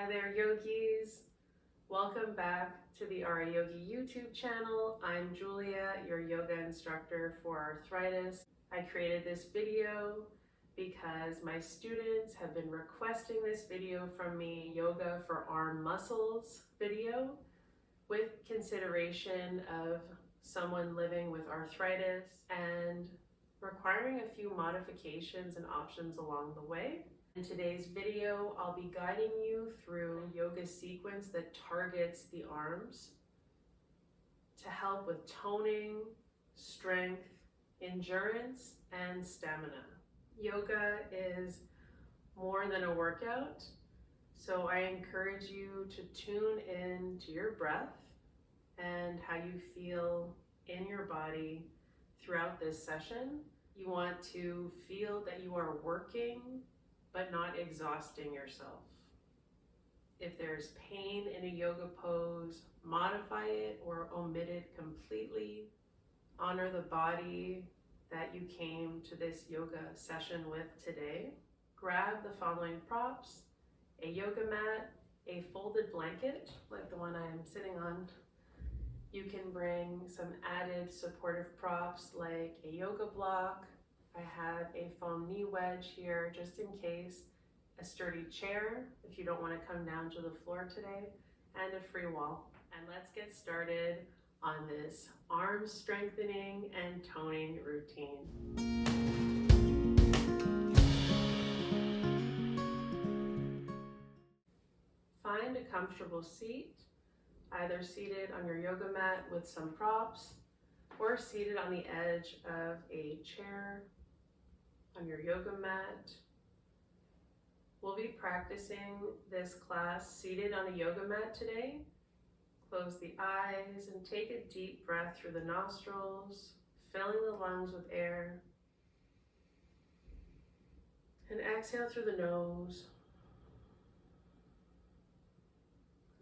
Hi there, yogis. Welcome back to the RA Yogi YouTube channel. I'm Julia, your yoga instructor for arthritis. I created this video because my students have been requesting this video from me, yoga for arm muscles video, with consideration of someone living with arthritis and requiring a few modifications and options along the way. In today's video, I'll be guiding you through a yoga sequence that targets the arms to help with toning, strength, endurance, and stamina. Yoga is more than a workout, so I encourage you to tune in to your breath and how you feel in your body throughout this session. You want to feel that you are working but not exhausting yourself. If there's pain in a yoga pose, modify it or omit it completely. Honor the body that you came to this yoga session with today. Grab the following props: a yoga mat, a folded blanket like the one I'm sitting on. You can bring some added supportive props like a yoga block. I have a foam knee wedge here just in case, a sturdy chair if you don't want to come down to the floor today, and a free wall. And let's get started on this arm strengthening and toning routine. Find a comfortable seat, either seated on your yoga mat with some props or seated on the edge of a chair on your yoga mat. We'll be practicing this class seated on a yoga mat today. Close the eyes and take a deep breath through the nostrils, filling the lungs with air. And exhale through the nose,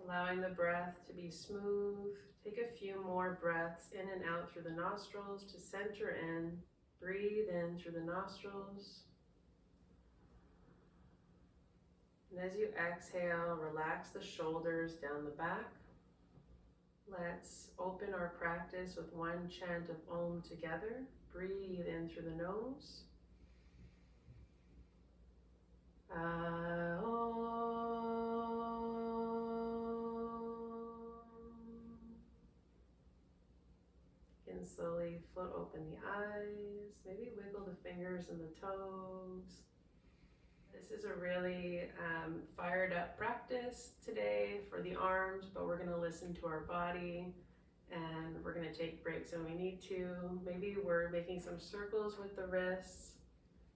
allowing the breath to be smooth. Take a few more breaths in and out through the nostrils to center in. Breathe in through the nostrils. And as you exhale, relax the shoulders down the back. Let's open our practice with one chant of Om together. Breathe in through the nose. Om. You can slowly float open the eyes, maybe wiggle the fingers and the toes. This is a really fired up practice today for the arms, but we're going to listen to our body and we're going to take breaks when we need to. Maybe we're making some circles with the wrists.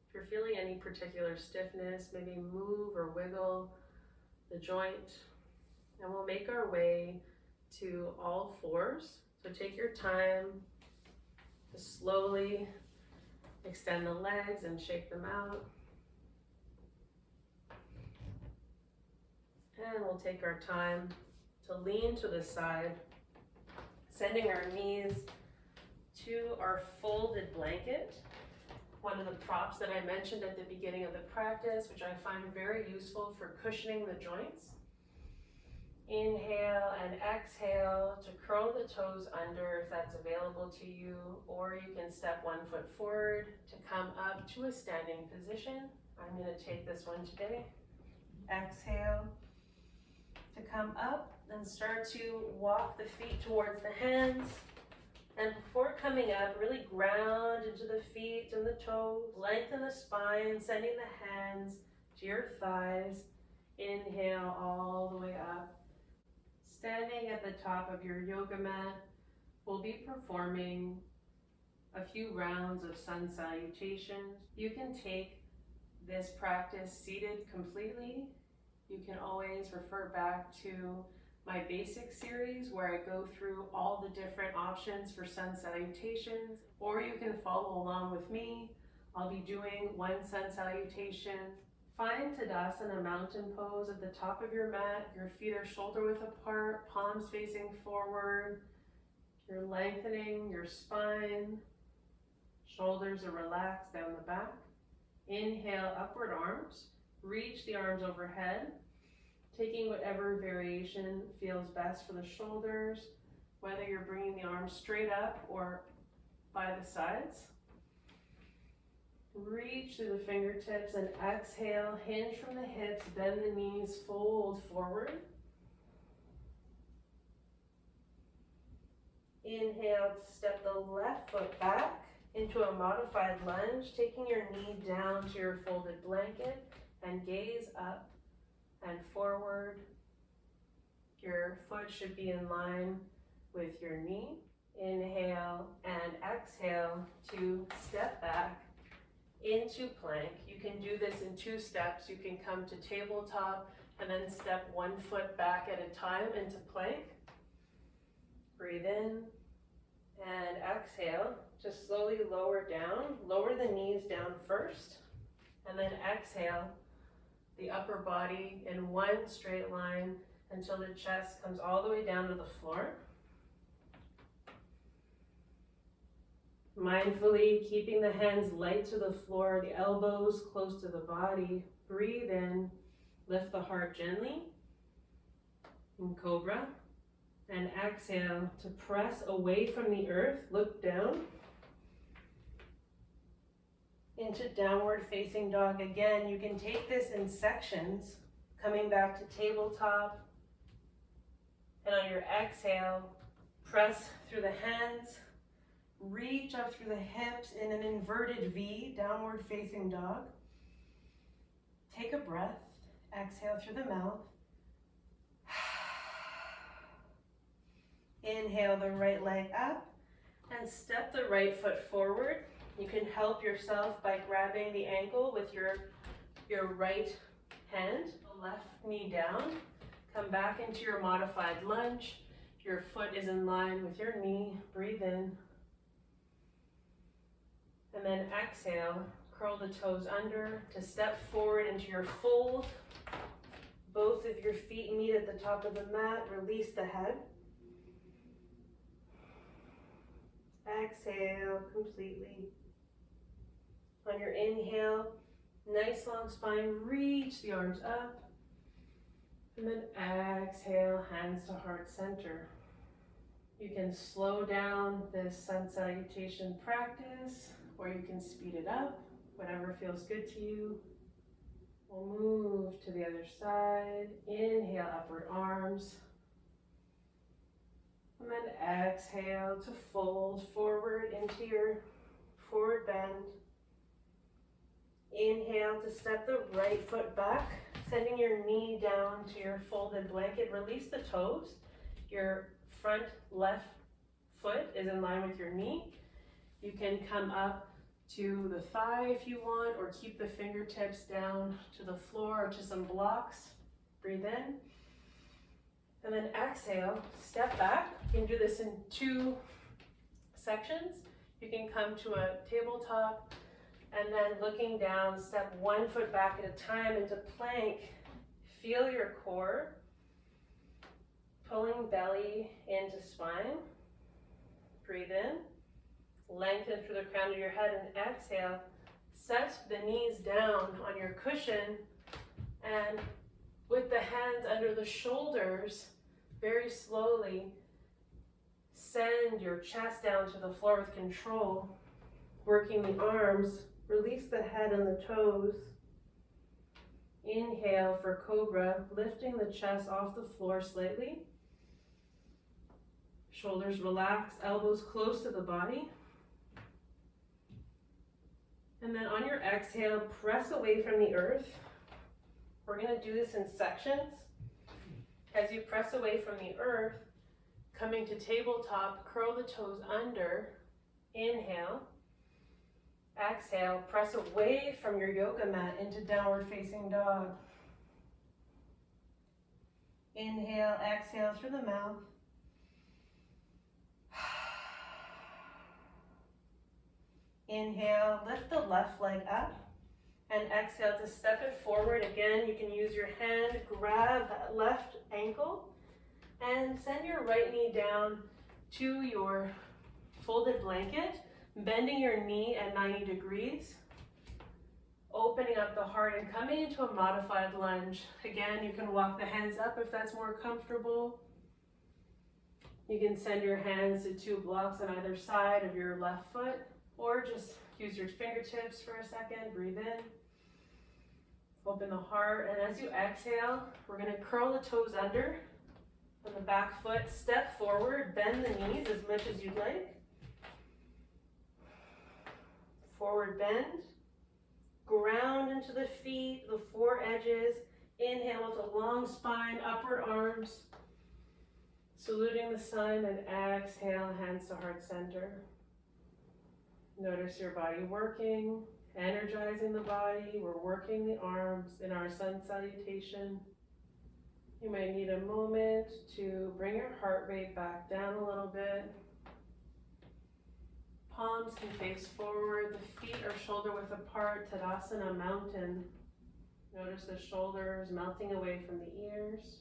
If you're feeling any particular stiffness, maybe move or wiggle the joint, and we'll make our way to all fours. So take your time to slowly extend the legs and shake them out. And we'll take our time to lean to the side, sending our knees to our folded blanket. One of the props that I mentioned at the beginning of the practice, which I find very useful for cushioning the joints. Inhale and exhale to curl the toes under if that's available to you, or you can step 1 foot forward to come up to a standing position. I'm going to take this one today. Exhale to come up and start to walk the feet towards the hands. And before coming up, really ground into the feet and the toes. Lengthen the spine, sending the hands to your thighs. Inhale all the way up. Standing at the top of your yoga mat, we'll be performing a few rounds of sun salutations. You can take this practice seated completely. You can always refer back to my basic series where I go through all the different options for sun salutations, or you can follow along with me. I'll be doing one sun salutation. Find Tadasana mountain pose at the top of your mat. Your feet are shoulder width apart, palms facing forward. You're lengthening your spine. Shoulders are relaxed down the back. Inhale, upward arms. Reach the arms overhead. taking whatever variation feels best for the shoulders, whether you're bringing the arms straight up or by the sides. Reach through the fingertips and exhale, hinge from the hips, bend the knees, fold forward. Inhale to step the left foot back into a modified lunge, taking your knee down to your folded blanket and gaze up and forward. Your foot should be in line with your knee. Inhale and exhale to step back into plank. You can do this in 2 steps. You can come to tabletop and then step 1 foot back at a time into plank. Breathe in and exhale. Just slowly lower down. Lower the knees down first, and then exhale the upper body in 1 straight line until the chest comes all the way down to the floor. Mindfully keeping the hands light to the floor, the elbows close to the body. Breathe in, lift the heart gently in Cobra. And exhale to press away from the earth, look down into downward facing dog. Again, you can take this in sections, coming back to tabletop. And on your exhale, press through the hands, reach up through the hips in an inverted V, downward facing dog. Take a breath, exhale through the mouth. Inhale the right leg up and step the right foot forward. You can help yourself by grabbing the ankle with your right hand, left knee down. Come back into your modified lunge. Your foot is in line with your knee. Breathe in. And then exhale, curl the toes under to step forward into your fold. Both of your feet meet at the top of the mat. Release the head. Exhale completely. On your inhale, nice long spine, reach the arms up. And then exhale, hands to heart center. You can slow down this sun salutation practice, or you can speed it up, whatever feels good to you. We'll move to the other side. Inhale, upward arms. And then exhale to fold forward into your forward bend. Inhale to step the right foot back, sending your knee down to your folded blanket. Release the toes. Your front left foot is in line with your knee. You can come up to the thigh if you want, or keep the fingertips down to the floor or to some blocks. Breathe in. And then exhale, step back. You can do this in 2 sections. You can come to a tabletop and then looking down, step 1 foot back at a time into plank. Feel your core, pulling belly into spine. Breathe in, lengthen through the crown of your head, and exhale. Set the knees down on your cushion, and with the hands under the shoulders, very slowly send your chest down to the floor with control, working the arms. Release the head and the toes. Inhale for Cobra, lifting the chest off the floor slightly. Shoulders relax, elbows close to the body. And then on your exhale, press away from the earth. We're going to do this in sections. As you press away from the earth, coming to tabletop, curl the toes under. Inhale. Exhale, press away from your yoga mat into downward facing dog. Inhale, exhale through the mouth. Inhale, lift the left leg up, and exhale to step it forward. Again, you can use your hand, grab that left ankle, and send your right knee down to your folded blanket, bending your knee at 90 degrees. Opening up the heart and coming into a modified lunge. Again, you can walk the hands up if that's more comfortable. You can send your hands to 2 blocks on either side of your left foot, or just use your fingertips for a second. Breathe in. Open the heart, and as you exhale, we're going to curl the toes under on the back foot, step forward, bend the knees as much as you'd like. Forward bend. Ground into the feet, the 4 edges. Inhale with a long spine, upward arms. Saluting the sun, and exhale, hands to heart center. Notice your body working, energizing the body. We're working the arms in our sun salutation. You might need a moment to bring your heart rate back down a little bit. Palms can face forward, the feet are shoulder width apart, Tadasana mountain. Notice the shoulders melting away from the ears.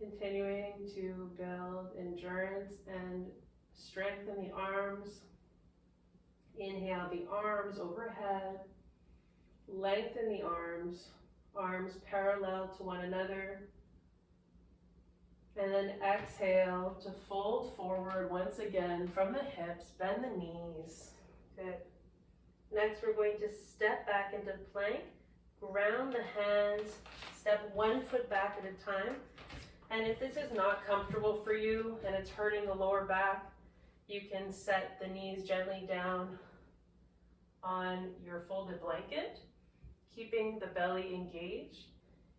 Continuing to build endurance and strength in the arms. Inhale the arms overhead. Lengthen the arms, arms parallel to one another. And then exhale to fold forward once again from the hips, bend the knees. Good. Next, we're going to step back into plank, ground the hands, step 1 foot back at a time. And if this is not comfortable for you and it's hurting the lower back, you can set the knees gently down on your folded blanket, keeping the belly engaged.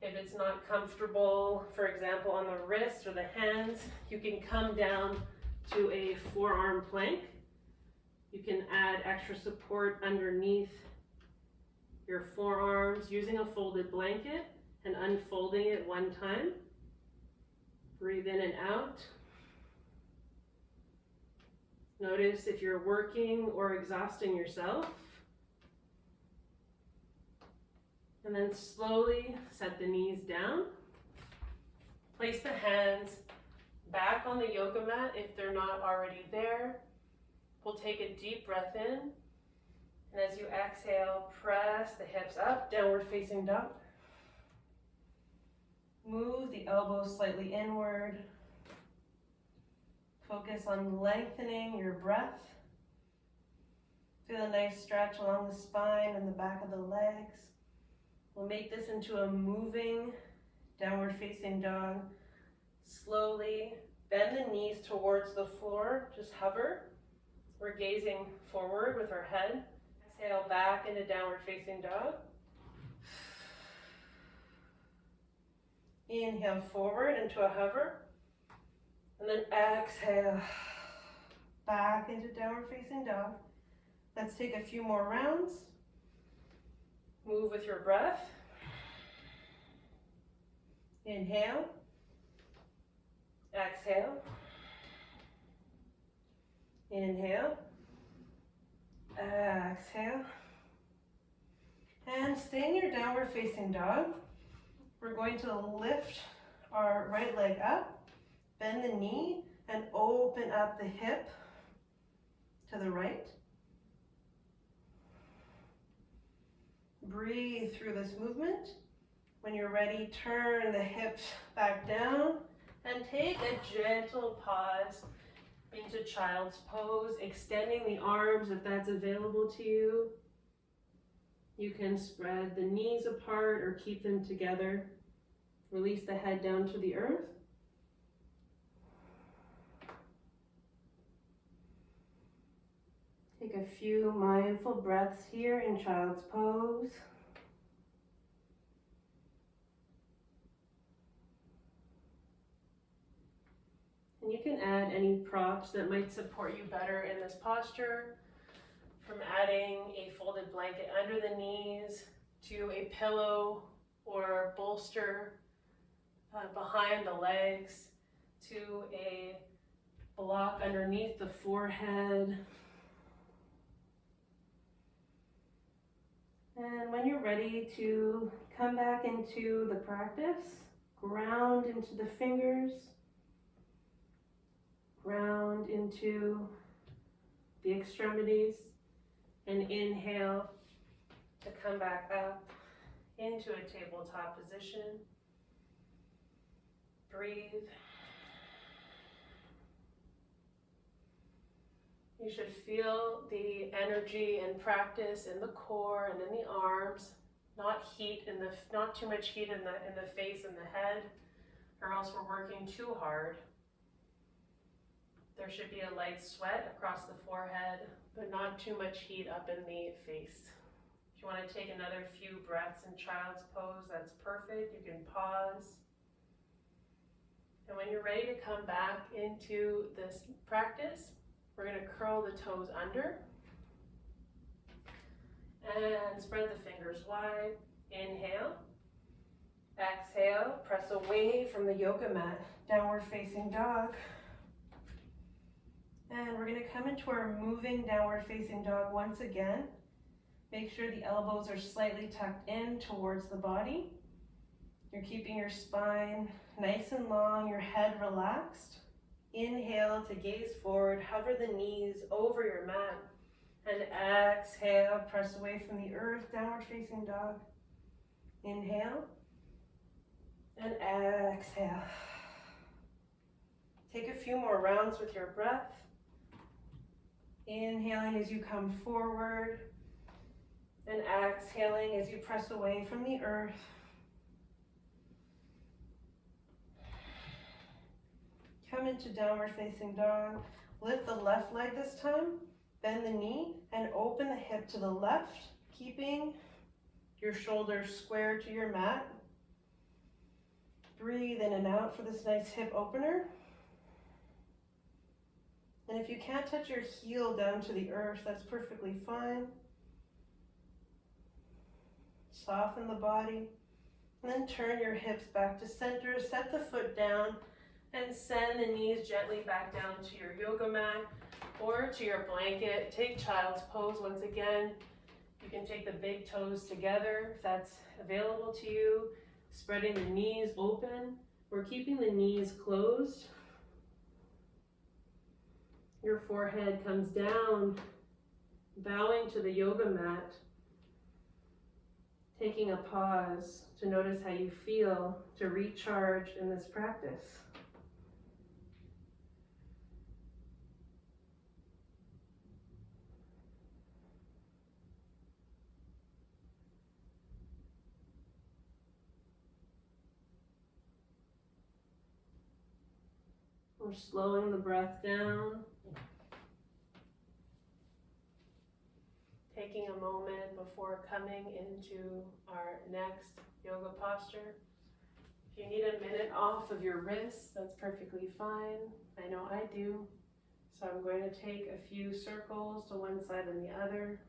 If it's not comfortable, for example, on the wrist or the hands, you can come down to a forearm plank. You can add extra support underneath your forearms using a folded blanket and unfolding it 1 time. Breathe in and out. Notice if you're working or exhausting yourself. And then slowly set the knees down. Place the hands back on the yoga mat if they're not already there. We'll take a deep breath in. And as you exhale, press the hips up, downward facing dog. Move the elbows slightly inward. Focus on lengthening your breath. Feel a nice stretch along the spine and the back of the legs. We'll make this into a moving downward facing dog. Slowly bend the knees towards the floor, just hover. We're gazing forward with our head. Exhale back into downward facing dog. Inhale forward into a hover. And then exhale back into downward facing dog. Let's take a few more rounds. Move with your breath. Inhale. Exhale. Inhale. Exhale. And stay in your downward facing dog. We're going to lift our right leg up, bend the knee, and open up the hip to the right. Breathe through this movement. When you're ready, turn the hips back down and take a gentle pause into child's pose, extending the arms if that's available to you. You can spread the knees apart or keep them together. Release the head down to the earth. Take a few mindful breaths here in child's pose. And you can add any props that might support you better in this posture, from adding a folded blanket under the knees to a pillow or bolster behind the legs to a block underneath the forehead. And when you're ready to come back into the practice, ground into the fingers, ground into the extremities, and inhale to come back up into a tabletop position. Breathe. You should feel the energy and practice in the core and in the arms, not too much heat in the face and the head, or else we're working too hard. There should be a light sweat across the forehead, but not too much heat up in the face. If you want to take another few breaths in child's pose, that's perfect. You can pause. And when you're ready to come back into this practice, we're going to curl the toes under and spread the fingers wide. Inhale. Exhale, press away from the yoga mat, downward facing dog. And we're going to come into our moving downward facing dog once again. Make sure the elbows are slightly tucked in towards the body. You're keeping your spine nice and long, your head relaxed. Inhale to gaze forward, hover the knees over your mat. And exhale, press away from the earth, downward facing dog. Inhale. And exhale. Take a few more rounds with your breath. Inhaling as you come forward, and exhaling as you press away from the earth. Come into downward facing dog. Lift the left leg this time, bend the knee, and open the hip to the left, keeping your shoulders square to your mat. Breathe in and out for this nice hip opener. And if you can't touch your heel down to the earth, that's perfectly fine. Soften the body. And then turn your hips back to center. Set the foot down and send the knees gently back down to your yoga mat or to your blanket. Take child's pose once again. You can take the big toes together if that's available to you. Spreading the knees open. We're keeping the knees closed. Your forehead comes down, bowing to the yoga mat. Taking a pause to notice how you feel to recharge in this practice. We're slowing the breath down. Taking a moment before coming into our next yoga posture. If you need a minute off of your wrists, that's perfectly fine. I know I do. So I'm going to take a few circles to one side and the other.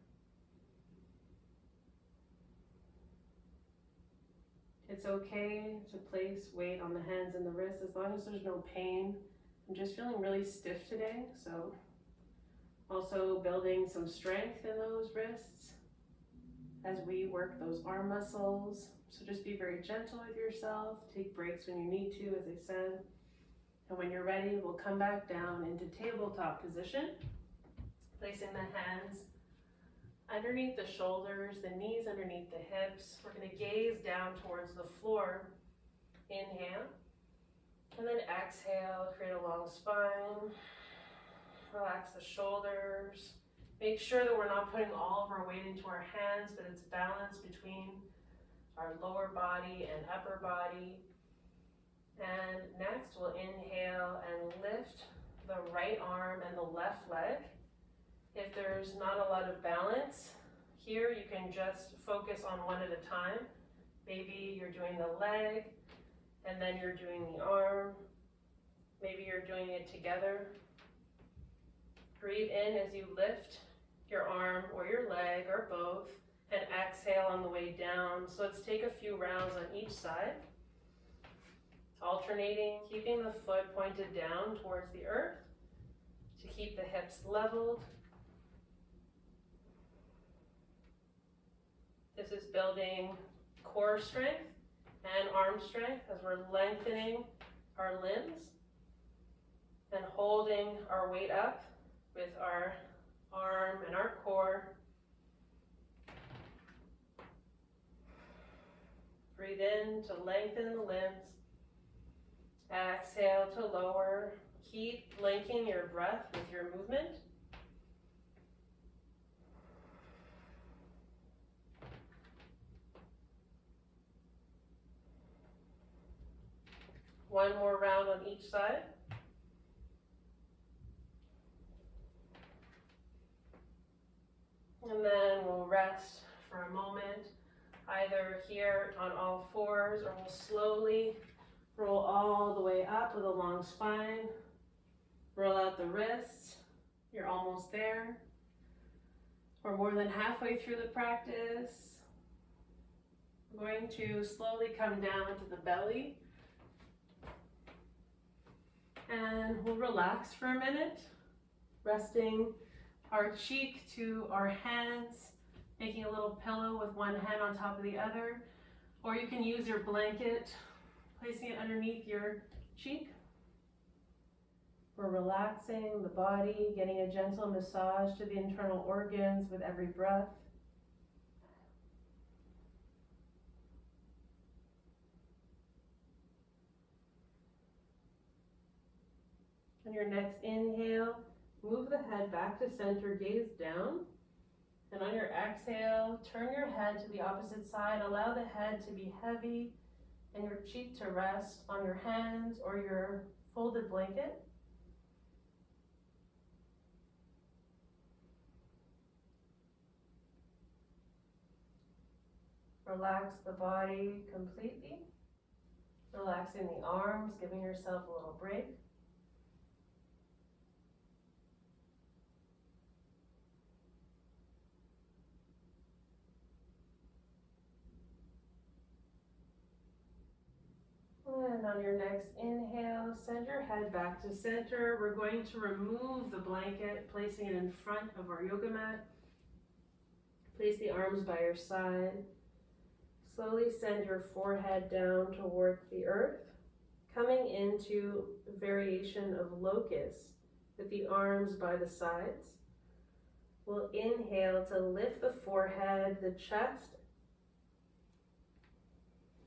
It's okay to place weight on the hands and the wrists as long as there's no pain. I'm just feeling really stiff today, so also building some strength in those wrists as we work those arm muscles. So just be very gentle with yourself. Take breaks when you need to, as I said. And when you're ready, we'll come back down into tabletop position, placing the hands underneath the shoulders, the knees underneath the hips. We're going to gaze down towards the floor. Inhale. And then exhale, create a long spine. Relax the shoulders. Make sure that we're not putting all of our weight into our hands, but it's balanced between our lower body and upper body. And next, we'll inhale and lift the right arm and the left leg. If there's not a lot of balance, here you can just focus on one at a time. Maybe you're doing the leg, and then you're doing the arm. Maybe you're doing it together. Breathe in as you lift your arm or your leg or both, and exhale on the way down. So let's take a few rounds on each side. Alternating, keeping the foot pointed down towards the earth to keep the hips leveled. This is building core strength and arm strength as we're lengthening our limbs and holding our weight up with our arm and our core. Breathe in to lengthen the limbs. Exhale to lower. Keep linking your breath with your movement. One more round on each side. And then we'll rest for a moment, either here on all fours, or we'll slowly roll all the way up with a long spine. Roll out the wrists. You're almost there. We're more than halfway through the practice. We're going to slowly come down to the belly. And we'll relax for a minute, resting our cheek to our hands, making a little pillow with one hand on top of the other. Or you can use your blanket, placing it underneath your cheek. We're relaxing the body, getting a gentle massage to the internal organs with every breath. On your next inhale, move the head back to center, gaze down. And on your exhale, turn your head to the opposite side. Allow the head to be heavy and your cheek to rest on your hands or your folded blanket. Relax the body completely. Relaxing the arms, giving yourself a little break. And on your next inhale, send your head back to center. We're going to remove the blanket, placing it in front of our yoga mat. Place the arms by your side. Slowly send your forehead down toward the earth, coming into a variation of locust with the arms by the sides. We'll inhale to lift the forehead, the chest.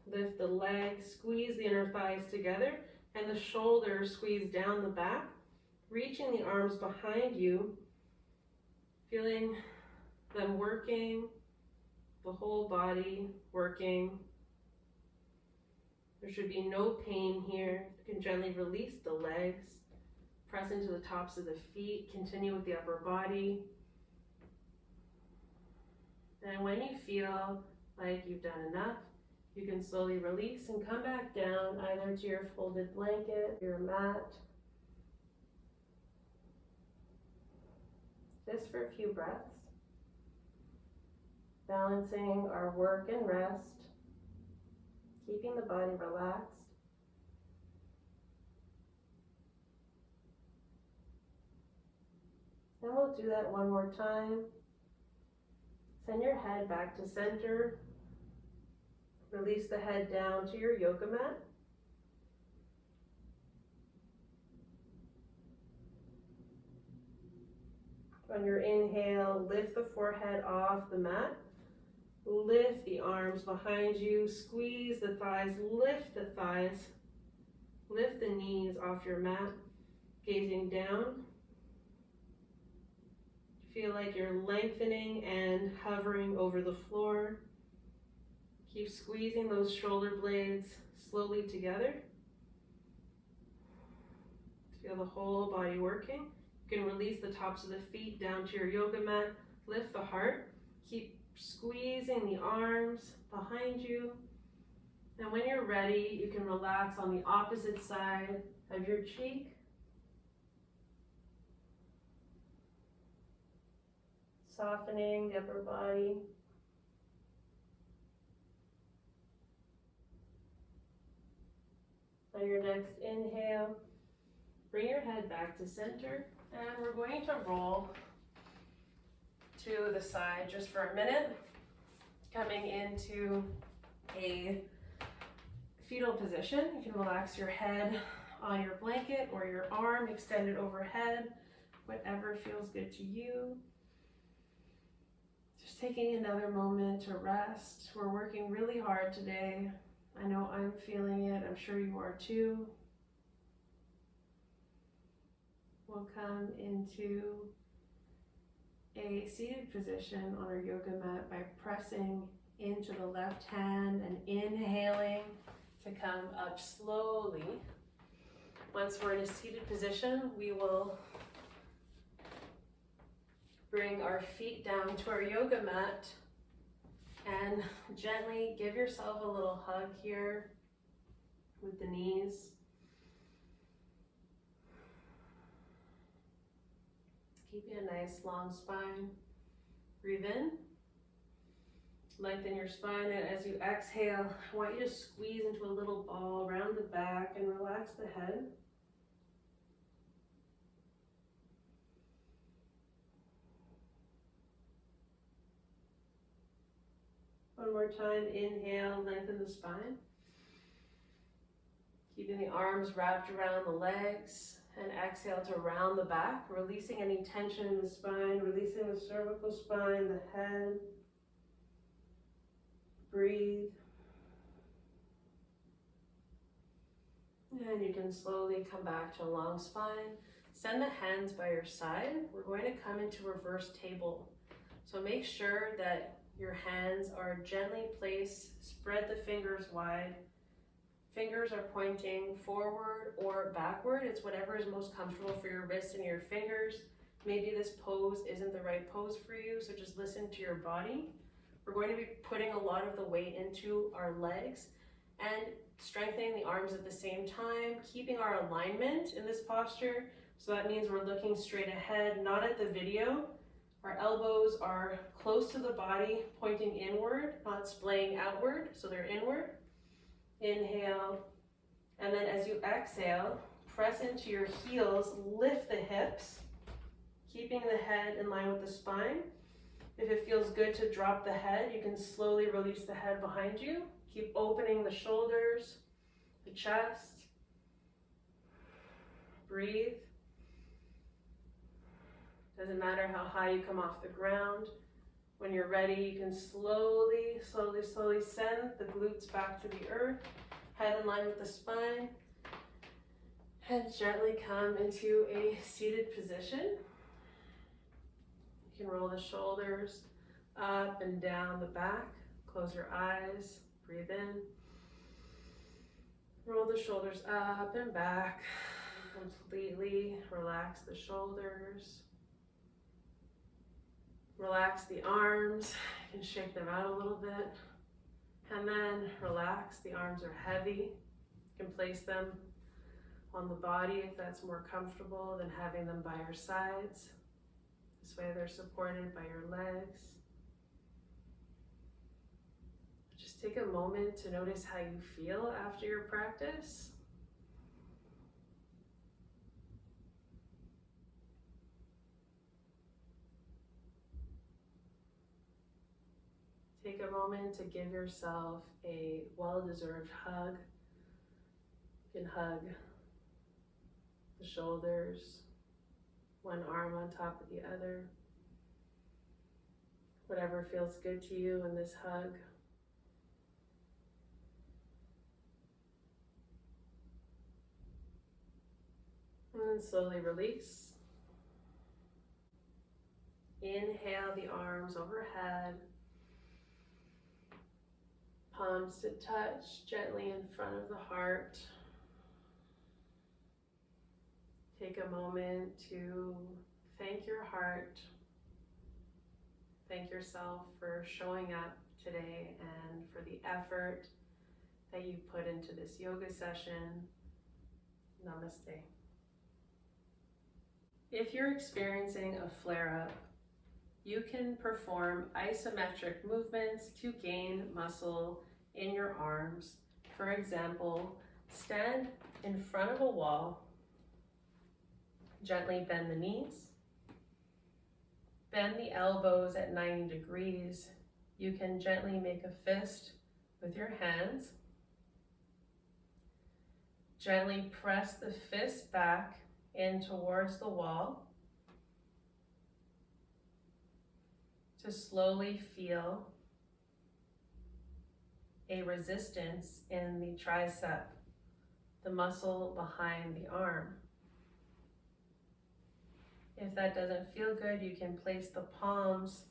Lift the legs, squeeze the inner thighs together, and the shoulders squeeze down the back, reaching the arms behind you, feeling them working, the whole body working. There should be no pain here. You can gently release the legs, press into the tops of the feet, continue with the upper body. And when you feel like you've done enough, you can slowly release and come back down either to your folded blanket, your mat. Just for a few breaths. Balancing our work and rest, keeping the body relaxed. And we'll do that one more time. Send your head back to center. Release the head down to your yoga mat. On your inhale, lift the forehead off the mat. Lift the arms behind you, squeeze the thighs, lift the thighs, lift the knees off your mat, gazing down. Feel like you're lengthening and hovering over the floor. Keep squeezing those shoulder blades slowly together. Feel the whole body working. You can release the tops of the feet down to your yoga mat. Lift the heart. Keep squeezing the arms behind you. And when you're ready, you can relax on the opposite side of your cheek. Softening the upper body. On your next inhale, bring your head back to center, and we're going to roll to the side just for a minute, coming into a fetal position. You can relax your head on your blanket or your arm extended overhead, whatever feels good to you. Just taking another moment to rest. We're working really hard today. I know I'm feeling it. I'm sure you are too. We'll come into a seated position on our yoga mat by pressing into the left hand and inhaling to come up slowly. Once we're in a seated position, we will bring our feet down to our yoga mat and gently give yourself a little hug here with the knees. Keeping a nice long spine. Breathe in. Lengthen your spine, and as you exhale, I want you to squeeze into a little ball around the back and relax the head. One more time, inhale, lengthen the spine. Keeping the arms wrapped around the legs, and exhale to round the back, releasing any tension in the spine, releasing the cervical spine, the head. Breathe. And you can slowly come back to a long spine. Send the hands by your side. We're going to come into reverse table. So make sure that your hands are gently placed. Spread the fingers wide. Fingers are pointing forward or backward. It's whatever is most comfortable for your wrists and your fingers. Maybe this pose isn't the right pose for you, so just listen to your body. We're going to be putting a lot of the weight into our legs and strengthening the arms at the same time, keeping our alignment in this posture. So that means we're looking straight ahead, not at the video. Our elbows are close to the body, pointing inward, not splaying outward, so they're inward. Inhale, and then as you exhale, press into your heels, lift the hips, keeping the head in line with the spine. If it feels good to drop the head, you can slowly release the head behind you. Keep opening the shoulders, the chest. Breathe. Doesn't matter how high you come off the ground. When you're ready, you can slowly send the glutes back to the earth, head in line with the spine, and gently come into a seated position. You can roll the shoulders up and down the back. Close your eyes, breathe in. Roll the shoulders up and back. Completely relax the shoulders. Relax the arms. You can shake them out a little bit. And then relax. The arms are heavy. You can place them on the body if that's more comfortable than having them by your sides. This way they're supported by your legs. Just take a moment to notice how you feel after your practice. Take a moment to give yourself a well-deserved hug. You can hug the shoulders, one arm on top of the other. Whatever feels good to you in this hug. And then slowly release. Inhale the arms overhead. Palms to touch gently in front of the heart. Take a moment to thank your heart. Thank yourself for showing up today and for the effort that you put into this yoga session. Namaste. If you're experiencing a flare-up, you can perform isometric movements to gain muscle in your arms. For example, stand in front of a wall, gently bend the knees, bend the elbows at 90 degrees. You can gently make a fist with your hands. Gently press the fist back in towards the wall. To slowly feel a resistance in the tricep, the muscle behind the arm. If that doesn't feel good, you can place the palms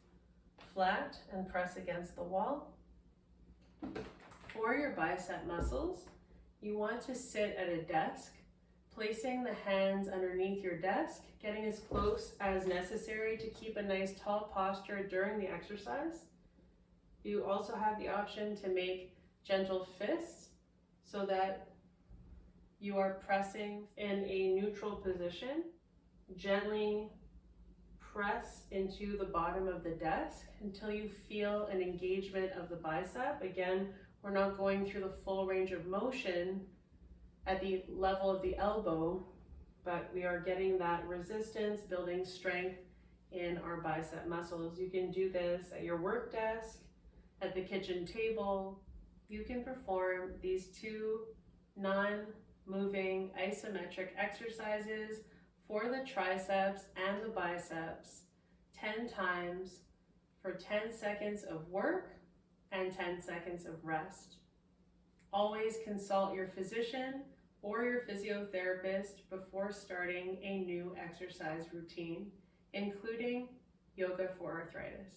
flat and press against the wall. For your bicep muscles, you want to sit at a desk, placing the hands underneath your desk, getting as close as necessary to keep a nice tall posture during the exercise. You also have the option to make gentle fists so that you are pressing in a neutral position. Gently press into the bottom of the desk until you feel an engagement of the bicep. Again, we're not going through the full range of motion at the level of the elbow, but we are getting that resistance, building strength in our bicep muscles. You can do this at your work desk, at the kitchen table. You can perform these two non-moving isometric exercises for the triceps and the biceps 10 times for 10 seconds of work and 10 seconds of rest. Always consult your physician or your physiotherapist before starting a new exercise routine, including yoga for arthritis.